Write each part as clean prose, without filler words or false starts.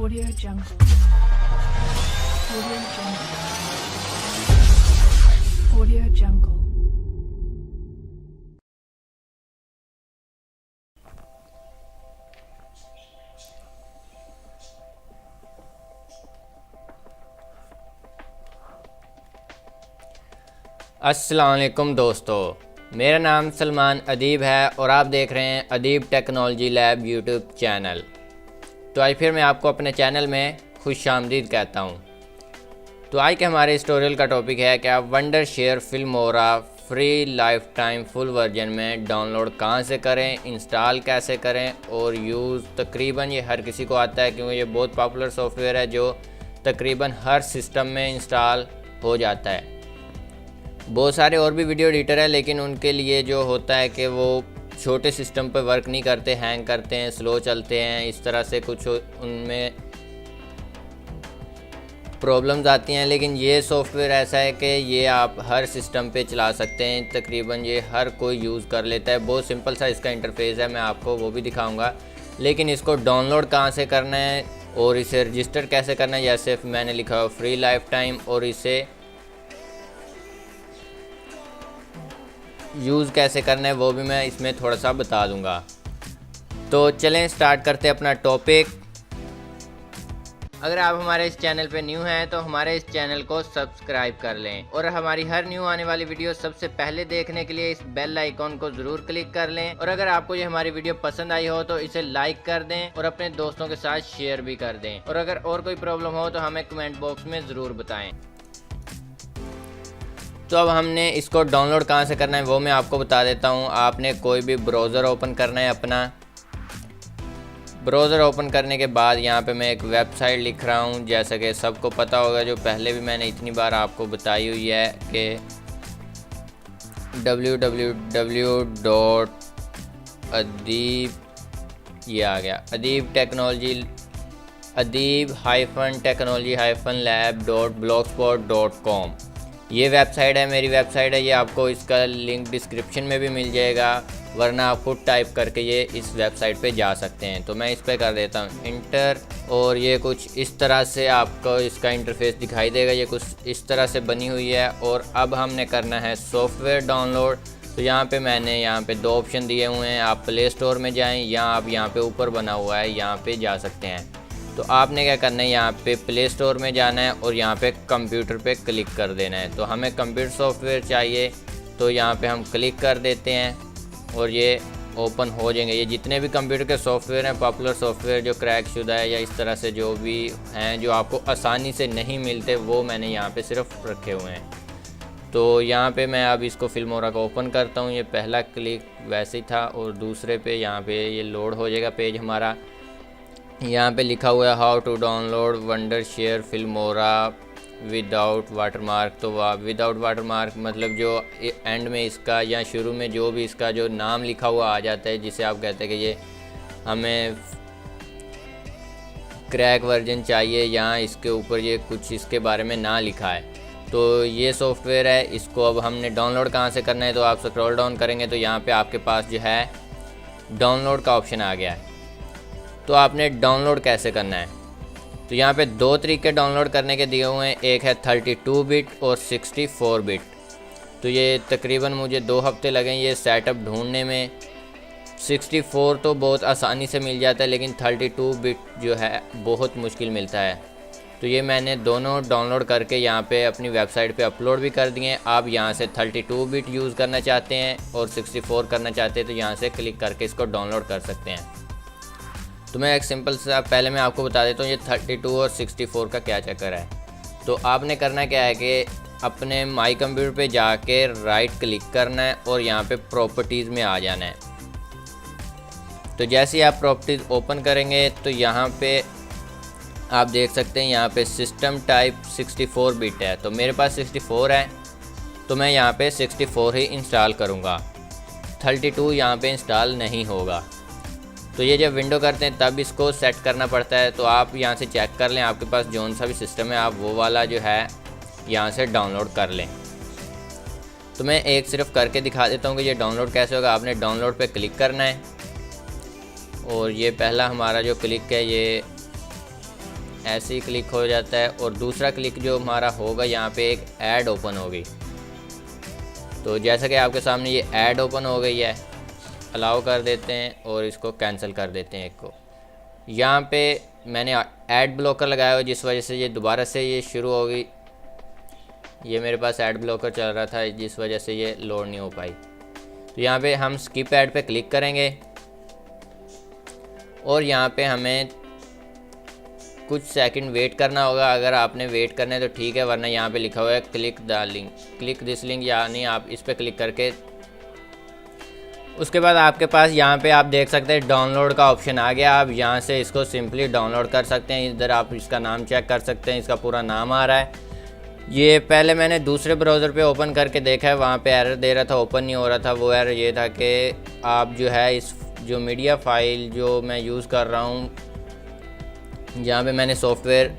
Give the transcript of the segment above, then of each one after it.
Audio Jungle. Audio Jungle. Audio Jungle. अस्सलाम वालेकुम दोस्तों, मेरा नाम सलमान अदीब है और आप देख रहे हैं अदीब टेक्नोलॉजी लैब यूट्यूब चैनल। तो आज फिर मैं आपको अपने चैनल में खुशामदीद कहता हूँ। तो आज के हमारे इस ट्यूटोरियल का टॉपिक है कि आप Wondershare Filmora free life time full version में डाउनलोड कहाँ से करें, इंस्टॉल कैसे करें और यूज़ तकरीबन ये हर किसी को आता है क्योंकि ये बहुत पॉपुलर सॉफ्टवेयर है जो तकरीबन हर सिस्टम में इंस्टॉल हो जाता है। बहुत सारे और भी वीडियो एडिटर है लेकिन उनके लिए जो होता है कि वो छोटे सिस्टम पर वर्क नहीं करते, हैंग करते हैं, स्लो चलते हैं, इस तरह से कुछ उनमें प्रॉब्लम्स आती हैं। लेकिन ये सॉफ्टवेयर ऐसा है कि ये आप हर सिस्टम पे चला सकते हैं, तकरीबन ये हर कोई यूज़ कर लेता है। बहुत सिंपल सा इसका इंटरफेस है, मैं आपको वो भी दिखाऊंगा। लेकिन इसको डाउनलोड कहाँ से करना है और इसे रजिस्टर कैसे करना है, जैसे मैंने लिखा हुआ फ्री लाइफ टाइम, और इसे यूज़ कैसे करना है वो भी मैं इसमें थोड़ा सा बता दूंगा। तो चलें स्टार्ट करते हैं अपना टॉपिक। अगर आप हमारे इस चैनल पे न्यू हैं तो हमारे इस चैनल को सब्सक्राइब कर लें और हमारी हर न्यू आने वाली वीडियो सबसे पहले देखने के लिए इस बेल आइकॉन को ज़रूर क्लिक कर लें। और अगर आपको ये हमारी वीडियो पसंद आई हो तो इसे लाइक कर दें और अपने दोस्तों के साथ शेयर भी कर दें। और अगर और कोई प्रॉब्लम हो तो हमें कमेंट बॉक्स में ज़रूर बताएँ। तो अब हमने इसको डाउनलोड कहाँ से करना है वो मैं आपको बता देता हूँ। आपने कोई भी ब्राउज़र ओपन करना है अपना। ब्राउज़र ओपन करने के बाद यहाँ पे मैं एक वेबसाइट लिख रहा हूँ, जैसा कि सबको पता होगा, जो पहले भी मैंने इतनी बार आपको बताई हुई है कि www.अदीब, ये आ गया अदीब-टेक्नोलॉजी-लैब.blogspot.com। ये वेबसाइट है, मेरी वेबसाइट है। ये आपको इसका लिंक डिस्क्रिप्शन में भी मिल जाएगा, वरना आप खुद टाइप करके ये इस वेबसाइट पे जा सकते हैं। तो मैं इस पे कर देता हूँ इंटर, और ये कुछ इस तरह से आपको इसका इंटरफेस दिखाई देगा। ये कुछ इस तरह से बनी हुई है। और अब हमने करना है सॉफ्टवेयर डाउनलोड। तो यहाँ पे मैंने यहाँ पे दो ऑप्शन दिए हुए हैं, आप प्ले स्टोर में जाएँ या आप यहाँ पे ऊपर बना हुआ है यहाँ पे जा सकते हैं। तो आपने क्या करना है, यहाँ पे प्ले स्टोर में जाना है और यहाँ पे कंप्यूटर पे क्लिक कर देना है। तो हमें कंप्यूटर सॉफ्टवेयर चाहिए, तो यहाँ पे हम क्लिक कर देते हैं और ये ओपन हो जाएंगे। ये जितने भी कंप्यूटर के सॉफ्टवेयर हैं, पॉपुलर सॉफ्टवेयर जो क्रैक शुदा है या इस तरह से जो भी हैं जो आपको आसानी से नहीं मिलते, वो मैंने यहाँ पे सिर्फ रखे हुए हैं। तो यहाँ पे मैं अब इसको फिल्मोरा को ओपन करता हूँ। ये पहला क्लिक वैसे ही था और दूसरे पे यहाँ पे ये लोड हो जाएगा पेज हमारा। यहाँ पे लिखा हुआ है how to download Wondershare Filmora without watermark. तो विदाउट वाटरमार्क मतलब जो एंड में इसका या शुरू में जो भी इसका जो नाम लिखा हुआ आ जाता है, जिसे आप कहते हैं कि ये हमें क्रैक वर्जन चाहिए, यहाँ इसके ऊपर ये कुछ इसके बारे में ना लिखा है। तो ये सॉफ्टवेयर है, इसको अब हमने डाउनलोड कहाँ से करना है। तो आप स्क्रॉल डाउन करेंगे तो यहाँ पे आपके पास जो है डाउनलोड का ऑप्शन आ गया है। तो आपने डाउनलोड कैसे करना है, तो यहाँ पे दो तरीके डाउनलोड करने के दिए हुए हैं। एक है 32 बिट और 64 बिट। तो ये तकरीबन मुझे 2 हफ्ते लगे ये सेटअप ढूंढने में। 64 तो बहुत आसानी से मिल जाता है, लेकिन 32 बिट जो है बहुत मुश्किल मिलता है। तो ये मैंने दोनों डाउनलोड करके यहाँ पे अपनी वेबसाइट पे अपलोड भी कर दिए हैं। आप यहाँ से 32 बिट यूज़ करना चाहते हैं और 64 करना चाहते हैं तो यहाँ से क्लिक करके इसको डाउनलोड कर सकते हैं। तो मैं एक सिंपल सा पहले मैं आपको बता देता हूँ ये 32 और 64 का क्या चक्कर है। तो आपने करना क्या है कि अपने माई कंप्यूटर पे जाके राइट क्लिक करना है और यहाँ पे प्रॉपर्टीज़ में आ जाना है। तो जैसे ही आप प्रॉपर्टीज़ ओपन करेंगे तो यहाँ पे आप देख सकते हैं यहाँ पे सिस्टम टाइप 64 बिट है। तो मेरे पास 64 है तो मैं यहाँ पे 64 ही इंस्टॉल करूँगा, 32 यहाँ पे इंस्टॉल नहीं होगा। तो ये जब विंडो करते हैं तब इसको सेट करना पड़ता है। तो आप यहाँ से चेक कर लें, आपके पास जौन सा भी सिस्टम है आप वो वाला जो है यहाँ से डाउनलोड कर लें। तो मैं एक सिर्फ करके दिखा देता हूँ कि ये डाउनलोड कैसे होगा। आपने डाउनलोड पे क्लिक करना है और ये पहला हमारा जो क्लिक है ये ऐसे ही क्लिक हो जाता है और दूसरा क्लिक जो हमारा होगा यहाँ पे एक ऐड ओपन होगी। तो जैसा कि आपके सामने ये ऐड ओपन हो गई है, अलाउ कर देते हैं और इसको कैंसिल कर देते हैं एक को। यहाँ पे मैंने ऐड ब्लॉकर लगाया हुआ जिस वजह से ये दोबारा से ये शुरू होगी। ये मेरे पास ऐड ब्लॉकर चल रहा था जिस वजह से ये लोड नहीं हो पाई। तो यहाँ पे हम स्किप ऐड पे क्लिक करेंगे और यहाँ पे हमें कुछ सेकंड वेट करना होगा। अगर आपने वेट करना है तो ठीक है, वरना यहाँ पे लिखा हुआ है click the link, click this link, यानी आप इस पर क्लिक करके उसके बाद आपके पास यहाँ पे आप देख सकते हैं डाउनलोड का ऑप्शन आ गया। आप यहाँ से इसको सिंपली डाउनलोड कर सकते हैं। इधर आप इसका नाम चेक कर सकते हैं, इसका पूरा नाम आ रहा है। ये पहले मैंने दूसरे ब्राउज़र पे ओपन करके देखा है, वहाँ पे एरर दे रहा था, ओपन नहीं हो रहा था। वो एरर ये था कि आप जो है इस जो मीडिया फाइल जो मैं यूज़ कर रहा हूँ, जहाँ पे मैंने सॉफ्टवेयर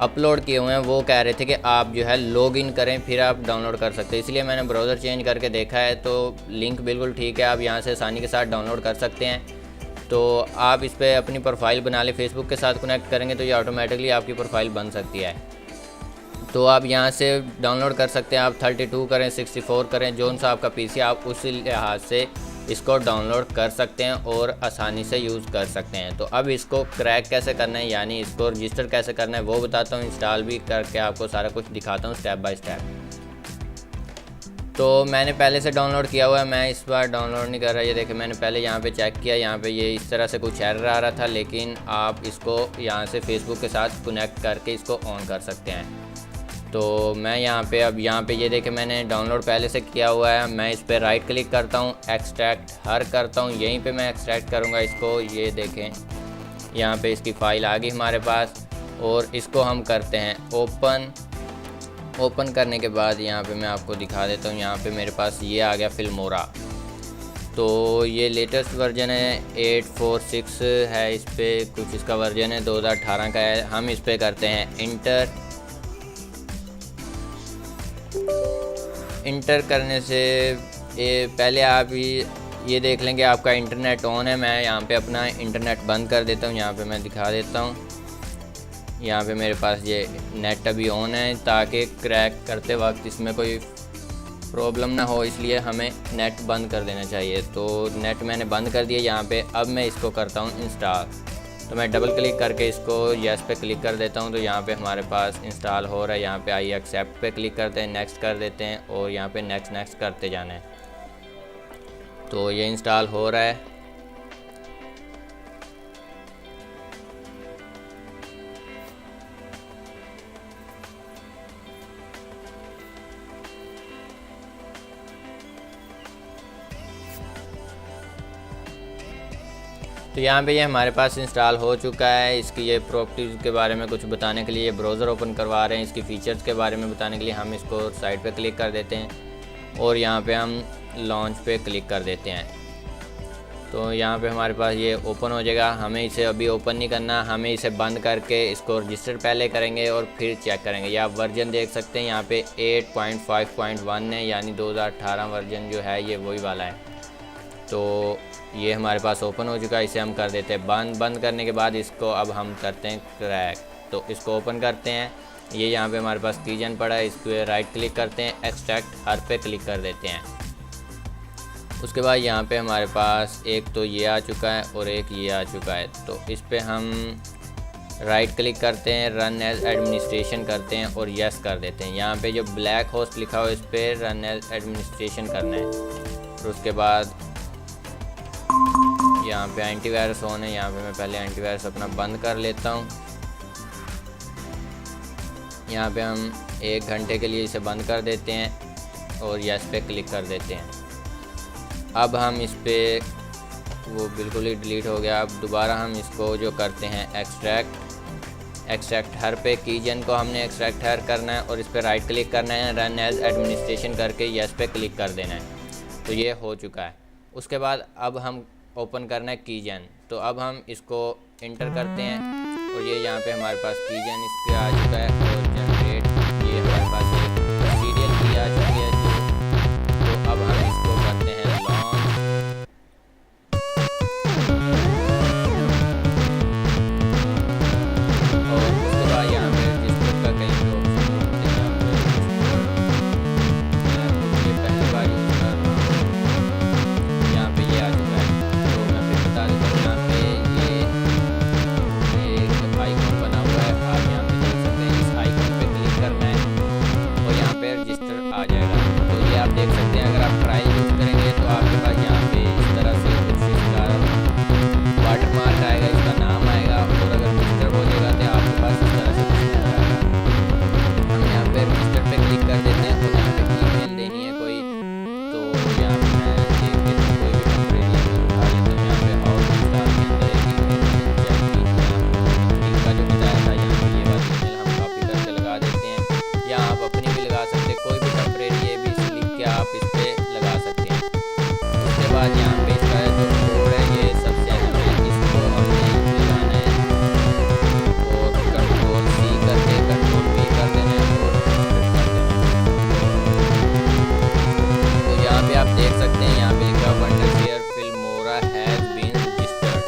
अपलोड किए हुए हैं, वो कह रहे थे कि आप जो है लॉग इन करें फिर आप डाउनलोड कर सकते हैं। इसलिए मैंने ब्राउज़र चेंज करके देखा है, तो लिंक बिल्कुल ठीक है, आप यहाँ से आसानी के साथ डाउनलोड कर सकते हैं। तो आप इस पर अपनी प्रोफाइल बना लें, फेसबुक के साथ कनेक्ट करेंगे तो ये ऑटोमेटिकली आपकी प्रोफाइल बन सकती है। तो आप यहाँ से डाउनलोड कर सकते हैं। आप 32 करें, 64 करें, जो सा आपका पीसी, आप उसी लिहाज से इसको डाउनलोड कर सकते हैं और आसानी से यूज़ कर सकते हैं। तो अब इसको क्रैक कैसे करना है, यानी इसको रजिस्टर कैसे करना है वो बताता हूँ, इंस्टॉल भी करके आपको सारा कुछ दिखाता हूँ स्टेप बाय स्टेप। तो मैंने पहले से डाउनलोड किया हुआ है, मैं इस बार डाउनलोड नहीं कर रहा। ये देखिए मैंने पहले यहाँ पे चेक किया, यहाँ पे ये इस तरह से कुछ एरर आ रहा था, लेकिन आप इसको यहाँ से फेसबुक के साथ कनेक्ट करके इसको ऑन कर सकते हैं। तो मैं यहाँ पे अब यहाँ पे ये देखें मैंने डाउनलोड पहले से किया हुआ है। मैं इस पर राइट क्लिक करता हूँ, एक्सट्रैक्ट हर करता हूँ, यहीं पे मैं एक्सट्रैक्ट करूँगा इसको। ये देखें यहाँ पे इसकी फ़ाइल आ गई हमारे पास और इसको हम करते हैं ओपन। ओपन करने के बाद यहाँ पे मैं आपको दिखा देता हूँ, यहाँ पे मेरे पास ये आ गया फिल्मोरा। तो ये लेटेस्ट वर्जन है, 846 है, इस पर कुछ इसका वर्जन है 2018 का है। हम इस पर करते हैं इंटर करने से पहले आप ये देख लेंगे आपका इंटरनेट ऑन है। मैं यहाँ पे अपना इंटरनेट बंद कर देता हूँ, यहाँ पे मैं दिखा देता हूँ। यहाँ पे मेरे पास ये नेट अभी ऑन है, ताकि क्रैक करते वक्त इसमें कोई प्रॉब्लम ना हो, इसलिए हमें नेट बंद कर देना चाहिए। तो नेट मैंने बंद कर दिया यहाँ पे। अब मैं इसको करता हूँ इंस्टॉल। तो मैं डबल क्लिक करके इसको यस पे क्लिक कर देता हूँ। तो यहाँ पे हमारे पास इंस्टॉल हो रहा है। यहाँ पे आई एक्सेप्ट पे क्लिक करते हैं, नेक्स्ट कर देते हैं और यहाँ पे नेक्स्ट करते जाना है। तो ये इंस्टॉल हो रहा है। तो यहाँ पे ये हमारे पास इंस्टॉल हो चुका है। इसकी ये प्रॉपर्टीज़ के बारे में कुछ बताने के लिए ये ब्राउज़र ओपन करवा रहे हैं। इसकी फ़ीचर्स के बारे में बताने के लिए हम इसको साइड पे क्लिक कर देते हैं और यहाँ पे हम लॉन्च पे क्लिक कर देते हैं। तो यहाँ पे हमारे पास ये ओपन हो जाएगा। हमें इसे अभी ओपन नहीं करना, हमें इसे बंद करके इसको रजिस्टर पहले करेंगे और फिर चेक करेंगे। या आप वर्जन देख सकते हैं यहाँ पे 8.5.1 है, यानी 2018 वर्जन जो है ये वही वाला है। तो ये हमारे पास ओपन हो चुका है, इसे हम कर देते हैं बंद। बंद करने के बाद इसको अब हम करते हैं क्रैक। तो इसको ओपन करते हैं, ये यहाँ पे हमारे पास कीजन पड़ा है, इसको राइट क्लिक करते हैं, एक्सट्रैक्ट हर पे क्लिक कर देते हैं। उसके बाद यहाँ पे हमारे पास एक तो ये आ चुका है और एक ये आ चुका है। तो इस पर हम राइट क्लिक करते हैं, रन एज एडमिनिस्ट्रेशन करते हैं और यस कर देते हैं। यहाँ पे जो ब्लैक होस्ट लिखा हो इस पर रन एज एडमिनिस्ट्रेशन करना है। और उसके बाद यहाँ पे एंटीवायरस ऑन है, यहाँ पे मैं पहले एंटीवायरस अपना बंद कर लेता हूँ। यहाँ पे हम 1 घंटे के लिए इसे बंद कर देते हैं और यस पे क्लिक कर देते हैं। अब हम इस पे वो बिल्कुल ही डिलीट हो गया। अब दोबारा हम इसको जो करते हैं एक्सट्रैक्ट हर पे कीजन को हमने एक्सट्रैक्ट हर करना है और इस पर राइट क्लिक करना है, रन एज एडमिनिस्ट्रेशन करके यस पे क्लिक कर देना है। तो ये हो चुका है। उसके बाद अब हम ओपन करना है कीजन। तो अब हम इसको इंटर करते हैं और ये यहाँ पे हमारे पास कीजन इसके आ चुका है और जनरेट ये हमारे पास एक सीरियल की आ चुकी है। तो अब हम इसको करते हैं लॉन्च। और उसके वाटरमार्क आएगा, इसका नाम आएगा, और अगर रजिस्टर हो जाएगा तो आपके पास इस तरह से कुछ आएगा। हम यहाँ पे रजिस्टर पे क्लिक कर देते हैं और यहाँ पे ईमेल देनी है कोई, तो यहाँ पे मैं देख लेता हूँ कोई भी टेम्परेरी ईमेल उठा लेता हूँ। यहाँ पे और स्टार के अंदर एक ईमेल चेक की इनका जो बताया था, यहाँ पे ये वाली ईमेल हम कॉपी करके लगा देते हैं, या आप अपनी भी लगा सकते हैं, कोई भी टेम्परेरी ये भी लिख के आप इस पर लगा सकते हैं। उसके बाद यहाँ पे इसका जो कोड है ये सबसे अहम है, इसको हमने लगाना है और कंट्रोल C करके कंट्रोल V कर देना है और कर देना है। तो यहाँ पे आप देख सकते हैं, यहाँ पे लिखा Wondershare Filmora has been registered.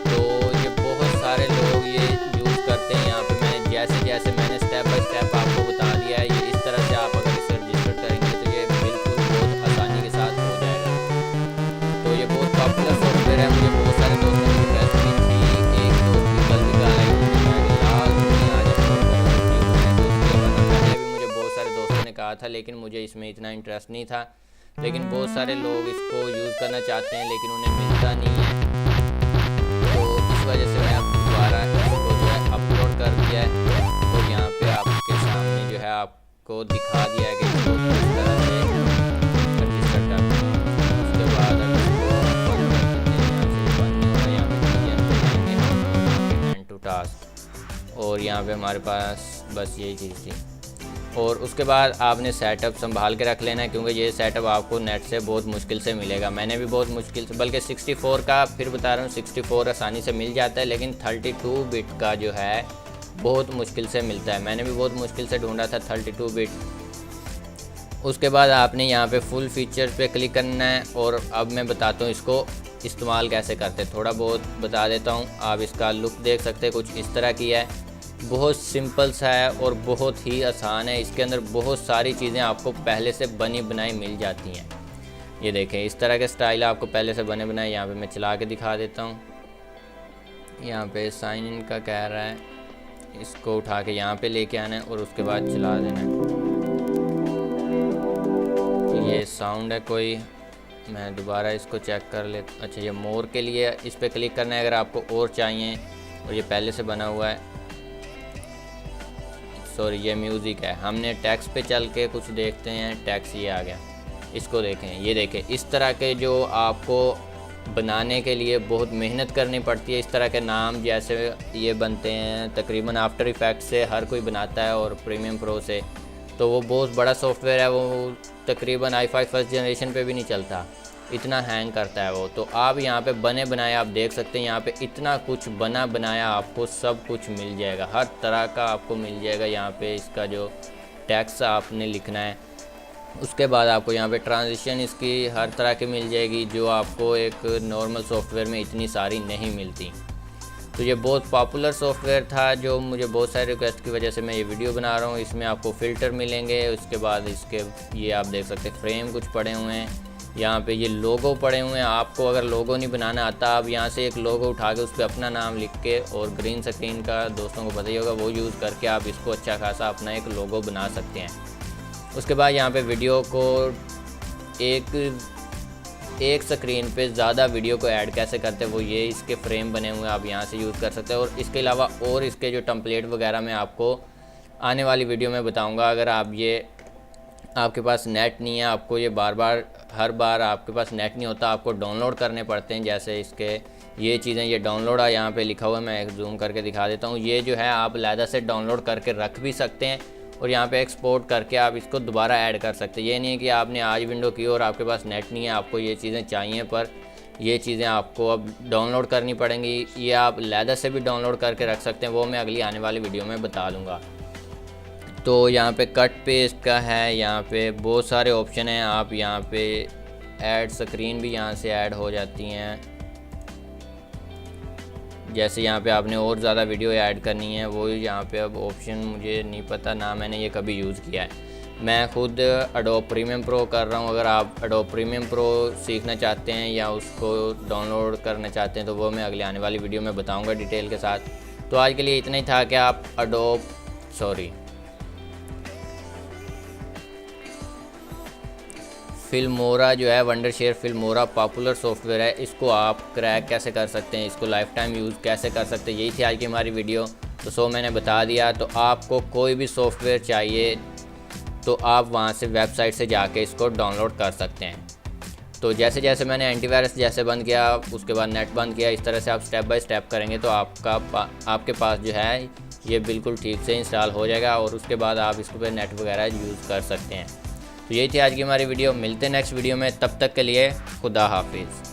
तो ये बहुत सारे लोग ये यूज़ करते हैं। यहाँ पे मैंने जैसे मैंने स्टेप बाय स्टेप आपको बता दिया है, ये इस तरह से आप अगर इसे रजिस्टर करेंगे तो ये बिल्कुल बहुत आसानी के साथ हो जाएगा। तो ये बहुत पॉपुलर सॉफ्टवेयर है, मुझे बहुत सारे दोस्तों की रिक्वेस्ट भी थी, एक दोस्त की कल भी कहा है कि लाल आज अपलोड करो वीडियो बनाए, तो उसके बाद पहले भी मुझे बहुत सारे दोस्तों ने कहा था, लेकिन मुझे इसमें इतना इंटरेस्ट नहीं था। लेकिन बहुत सारे लोग इसको यूज़ करना चाहते हैं लेकिन उन्हें मिलता नहीं है, तो इस वजह से मैं अब दोबारा इसको जो है अपलोड कर दिया है और यहाँ पे आपके सामने जो है आपको दिखा दिया है कि इसको किस तरह से रजिस्टर करना है। उसके बाद अगर इसको बंद कर देते हैं, यहाँ से बंद नहीं हो रहा, यहाँ पे क्लियर पे जाएंगे हम, एंड टू टास्क, और यहाँ पे हमारे पास बस यही चीज़ थी। और उसके बाद आपने सेटअप संभाल के रख लेना है, क्योंकि ये सेटअप आपको नेट से बहुत मुश्किल से मिलेगा। मैंने भी बहुत मुश्किल से, बल्कि 64 का फिर बता रहा हूँ, 64 आसानी से मिल जाता है, लेकिन 32 बिट का जो है बहुत मुश्किल से मिलता है। मैंने भी बहुत मुश्किल से ढूंढा था 32 बिट। उसके बाद आपने यहाँ पे फुल फीचर्स पे क्लिक करना है, और अब मैं बताता हूँ इसको इस्तेमाल कैसे करते हैं, थोड़ा बहुत बता देता हूँ। आप इसका लुक देख सकते हैं, कुछ इस तरह की है, बहुत सिंपल सा है और बहुत ही आसान है। इसके अंदर बहुत सारी चीज़ें आपको पहले से बनी बनाई मिल जाती हैं। ये देखें, इस तरह के स्टाइल आपको पहले से बने बनाए। यहाँ पे मैं चला के दिखा देता हूँ। यहाँ पे साइन इन का कह रहा है, इसको उठा के यहाँ पे लेके आना है और उसके बाद चला देना है। ये साउंड है कोई, मैं दोबारा इसको चेक कर लेता। अच्छा, ये मोर के लिए इस पर क्लिक करना है अगर आपको और चाहिए, और ये पहले से बना हुआ है। सॉरी, ये म्यूज़िक है। हमने टैक्स पे चल के कुछ देखते हैं, टैक्स ये आ गया, इसको देखें। ये देखें, इस तरह के जो आपको बनाने के लिए बहुत मेहनत करनी पड़ती है, इस तरह के नाम जैसे ये बनते हैं तकरीबन आफ्टर इफेक्ट्स से हर कोई बनाता है और प्रीमियम प्रो से, तो वो बहुत बड़ा सॉफ्टवेयर है, वो तकरीबन i5 फर्स्ट जनरेशन पे भी नहीं चलता, इतना हैंग करता है वो। तो आप यहाँ पे बने बनाए आप देख सकते हैं, यहाँ पे इतना कुछ बना बनाया आपको सब कुछ मिल जाएगा, हर तरह का आपको मिल जाएगा। यहाँ पे इसका जो टैक्स आपने लिखना है, उसके बाद आपको यहाँ पे ट्रांजिशन इसकी हर तरह की मिल जाएगी, जो आपको एक नॉर्मल सॉफ्टवेयर में इतनी सारी नहीं मिलती। तो ये बहुत पॉपुलर सॉफ्टवेयर था, जो मुझे बहुत सारे रिक्वेस्ट की वजह से मैं ये वीडियो बना रहा हूँ। इसमें आपको फ़िल्टर मिलेंगे, उसके बाद इसके ये आप देख सकते हैं फ्रेम कुछ पड़े हुए हैं, यहाँ पे ये लोगो पड़े हुए हैं। आपको अगर लोगो नहीं बनाना आता, आप यहाँ से एक लोगो उठा के उस पर अपना नाम लिख के, और ग्रीन स्क्रीन का दोस्तों को पता ही होगा, वो यूज़ करके आप इसको अच्छा खासा अपना एक लोगो बना सकते हैं। उसके बाद यहाँ पे वीडियो को एक स्क्रीन पे ज़्यादा वीडियो को ऐड कैसे करते हैं, वो ये इसके फ्रेम बने हुए हैं, आप यहाँ से यूज़ कर सकते हैं। और इसके अलावा और इसके जो टेम्पलेट वगैरह मैं आपको आने वाली वीडियो में बताऊँगा। अगर आपके पास नेट नहीं है, आपको ये हर बार आपके पास नेट नहीं होता, आपको डाउनलोड करने पड़ते हैं। जैसे इसके ये चीज़ें, ये डाउनलोड है यहाँ पे लिखा हुआ है, मैं एक जूम करके दिखा देता हूँ। ये जो है आप अलहदा से डाउनलोड करके रख भी सकते हैं, और यहाँ पे एक्सपोर्ट करके आप इसको दोबारा ऐड कर सकते हैं। ये नहीं है कि आपने आज विंडो की और आपके पास नेट नहीं है, आपको ये चीज़ें चाहिए, पर ये चीज़ें आपको अब डाउनलोड करनी पड़ेंगी। ये आप अलहदा से भी डाउनलोड करके रख सकते हैं, वो मैं अगली आने वाली वीडियो में बता दूँगा। तो यहाँ पे कट पेस्ट का है, यहाँ पे बहुत सारे ऑप्शन हैं। आप यहाँ पे ऐड स्क्रीन भी यहाँ से ऐड हो जाती हैं। जैसे यहाँ पे आपने और ज़्यादा वीडियो ऐड करनी है, वो यहाँ पे अब ऑप्शन मुझे नहीं पता ना, मैंने ये कभी यूज़ किया है। मैं खुद एडोब प्रीमियम प्रो कर रहा हूँ। अगर आप एडोब प्रीमियम प्रो सीखना चाहते हैं या उसको डाउनलोड करना चाहते हैं, तो वो मैं अगले आने वाली वीडियो में बताऊँगा डिटेल के साथ। तो आज के लिए इतना ही था कि आप फिल्मोरा जो है, वंडरशेयर फिल्मोरा पॉपुलर सॉफ्टवेयर है, इसको आप क्रैक कैसे कर सकते हैं, इसको लाइफ टाइम यूज़ कैसे कर सकते हैं, यही थी आज की हमारी वीडियो। तो मैंने बता दिया। तो आपको कोई भी सॉफ्टवेयर चाहिए तो आप वहाँ से वेबसाइट से जाके इसको डाउनलोड कर सकते हैं। तो जैसे जैसे मैंने एंटीवायरस जैसे बंद किया, उसके बाद नेट बंद किया, इस तरह से आप स्टेप बाय स्टेप करेंगे तो आपके पास जो है ये बिल्कुल ठीक से इंस्टॉल हो जाएगा और उसके बाद आप इसको पे नेट वगैरह यूज़ कर सकते हैं। तो यही थी आज की हमारी वीडियो। मिलते हैं नेक्स्ट वीडियो में, तब तक के लिए खुदा हाफिज़।